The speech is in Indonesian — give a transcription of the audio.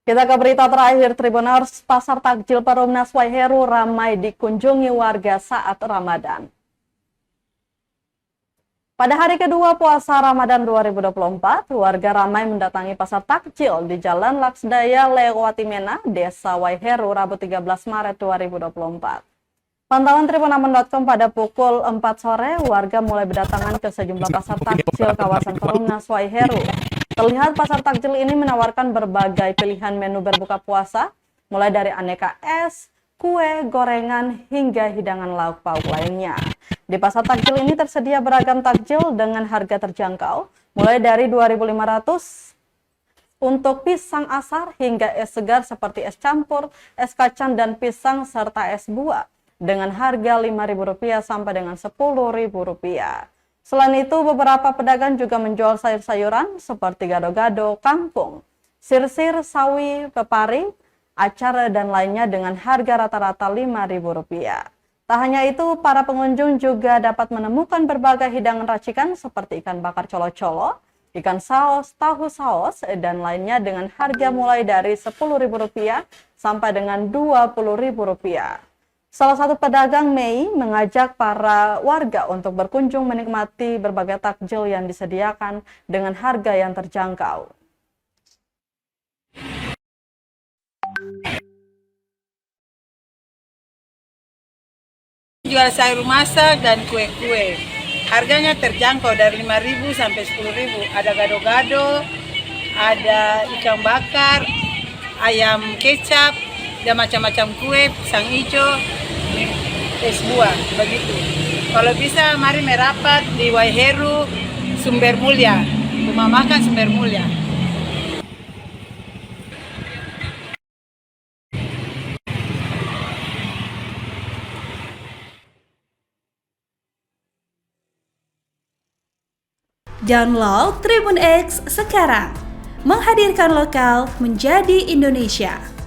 Kita ke berita terakhir, Tribuners, Pasar Takjil Perumnas Waiheru ramai dikunjungi warga saat Ramadan. Pada hari kedua puasa Ramadan 2024, warga ramai mendatangi Pasar Takjil di Jalan Laksdaya Lewatimena, Desa Waiheru, Rabu 13 Maret 2024. Pantauan Tribunamen.com pada pukul 4 sore, warga mulai berdatangan ke sejumlah pasar takjil kawasan Perumnas Waiheru. Terlihat pasar takjil ini menawarkan berbagai pilihan menu berbuka puasa, mulai dari aneka es, kue, gorengan, hingga hidangan lauk pauk lainnya. Di pasar takjil ini tersedia beragam takjil dengan harga terjangkau, mulai dari 2.500 untuk pisang asar hingga es segar seperti es campur, es kacang, dan pisang, serta es buah dengan harga Rp5.000 sampai dengan Rp10.000. Selain itu, beberapa pedagang juga menjual sayur-sayuran seperti gado-gado, kangkung, sir-sir, sawi, pepari, acar, dan lainnya dengan harga rata-rata Rp5.000. Tak hanya itu, para pengunjung juga dapat menemukan berbagai hidangan racikan seperti ikan bakar colo-colo, ikan saus, tahu saus, dan lainnya dengan harga mulai dari Rp10.000 sampai dengan Rp20.000. Salah satu pedagang Mei mengajak para warga untuk berkunjung menikmati berbagai takjil yang disediakan dengan harga yang terjangkau. Jual sayur masak dan kue-kue. Harganya terjangkau dari Rp5.000 sampai Rp10.000. Ada gado-gado, ada ikan bakar, ayam kecap, dan macam-macam kue, pisang hijau, es buah, begitu. Kalau bisa mari merapat di Waiheru, Sumber Mulia, rumah makan Sumber Mulia. Download Tribun X sekarang, menghadirkan lokal menjadi Indonesia.